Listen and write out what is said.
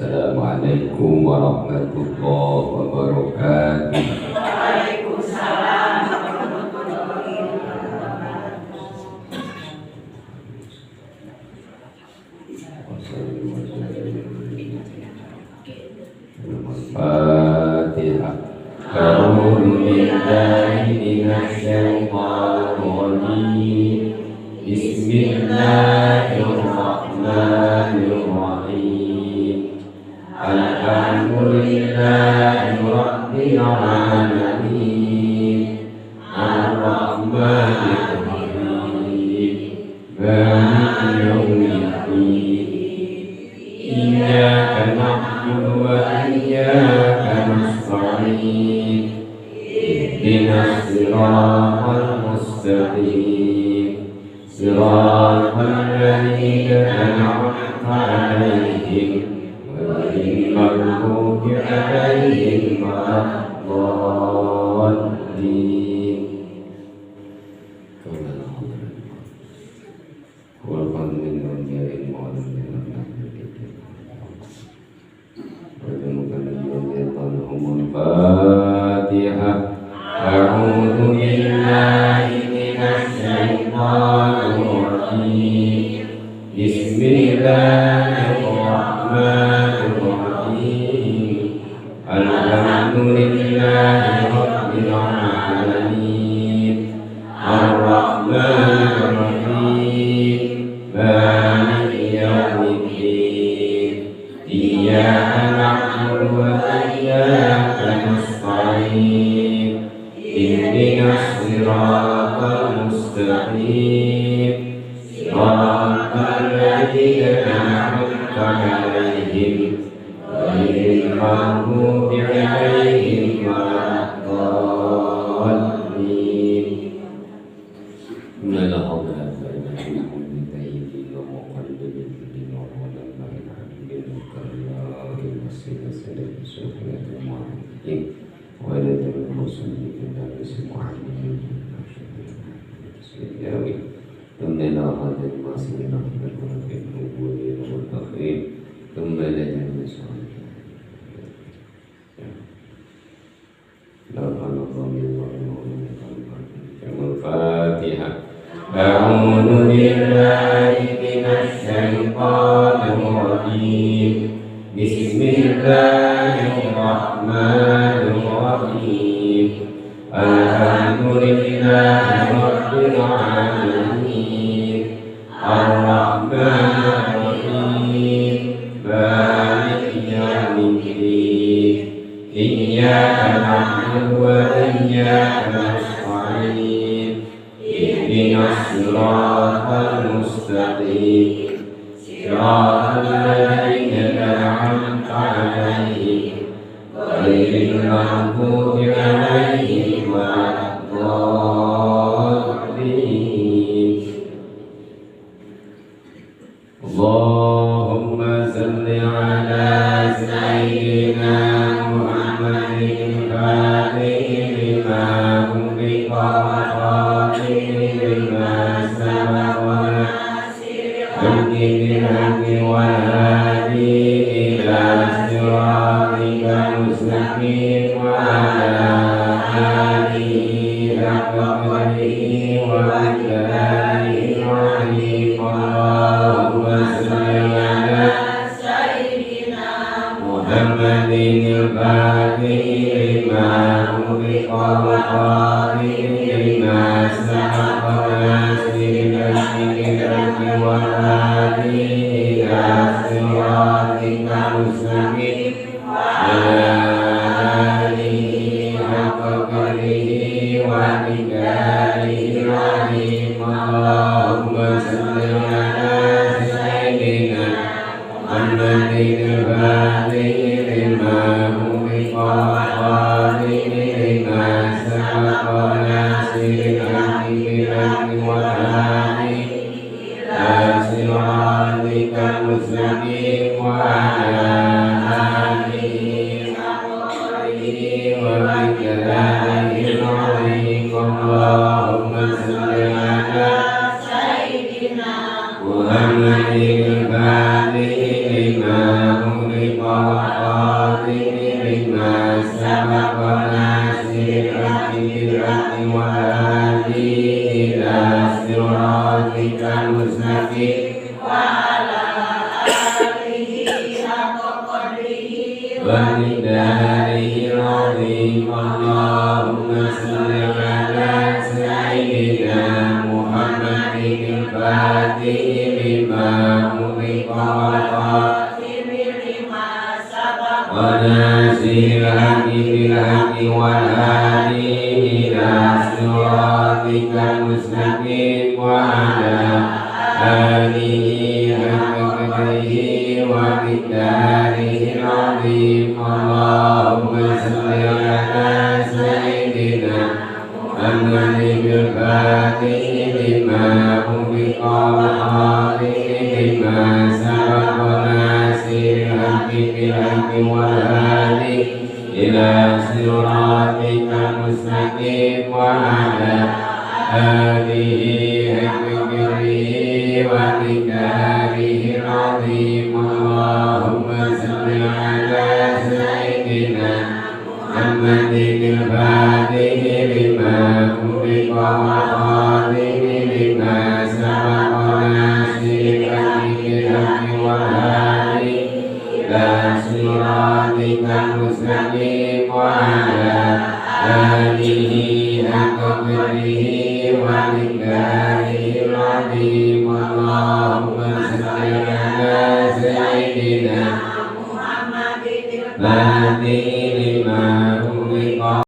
Assalamualaikum warahmatullahi wabarakatuh. Waalaikumsalam warahmatullahi wabarakatuh. Al-Fatihah. A'udzu billahi minasy syaithanir rajim. Bismillahirrahmanirrahim. Alhamdulillahi rabbil alamin. Ar-Rahmanir Rahim. Maliki yaumiddin. Iyyaka na'budu wa iyyaka nasta'in. Ihdinas siratal mustaqim. Siratal ladzina an'amta 'alaihim ghairil maghdubi 'alaihim waladdallin. Al-Fatihah. A'udzu billahi minasy syaithanir rajim. Bismillahirrahmanirrahim. Alhamdulillahi rabbil alamin. Ar-Rahmanir Rahim. Maliki yaumiddin. Iyyaka na'budu wa iyyaka nasta'in. Ihdinas siratal mustaqim. Siratal ladzina an'amta 'alaihim ghairil maghdubi 'alaihim waladdallin. Al-Fatihah. A'udzu billahi minasy syaithanir rajim. Bismillahirrahmanirrahim. Alhamdulillahi rabbil alamin. Ar-Rahmanir Rahim. Maliki yaumiddin. Iyyaka na'budu wa iyyaka nasta'in. Ihdinas siratal mustaqim. Siratal ladzina an'amta 'alaihim ghairil maghdubi 'alaihim waladdallin. Allahumma shalli 'ala sayyidina Muhammadin fatihil lima ughliqa wa khatimil lima sabaqa bil haqqi wal hadi ila siratikal mustaqim wa ala alihi haqqa qadrihi wa miqdarihi al-'azim. Allahumma shalli 'ala sayyidina Muhammadin al-fatihil lima ughliqa wa khatimil lima sabaqa nasiril haqqi bil haqqi wal hadi ila siratikal mustaqim wa ala alihi haqqa qadrihi wa miqdarihi al-'azim. Allahumma shalli 'ala sayyidina Muhammadin al-fatihil lima ughliqa wa khatimil lima sabaqa nasiril haqqi bil haqqi wal hadi ila siratikal mustaqim wa ala alihi haqqa qadrihi wa miqdarihi al-'azim. Allahumma shalli 'ala sayyidina Muhammadin al-fatihil lima ughliqa ومقداره العظيم اللهم صل على سيدنا محمد الفاتح لما أغلق والخاتم لما سبق وناصر الحق بالحق والهادي إلى صراطك المستقيم وعلى آله حق قدره ومقداره العظيم اللهم صل على سيدنا محمد الفاتح لما أغلق والخاتم لما سبق وناصر الحق بالحق والهادي إلى صراطك المستقيم وعلى آله حق قدره ومقداره العظيم اللهم صل على سيدنا محمد الفاتح لما أغلق والخاتم لما سبق وناصر الحق بالحق والهادي إلى صراطك المستقيم وعلى آله حق قدره ومقداره العظيم اللهم صل على سيدنا محمد الفاتح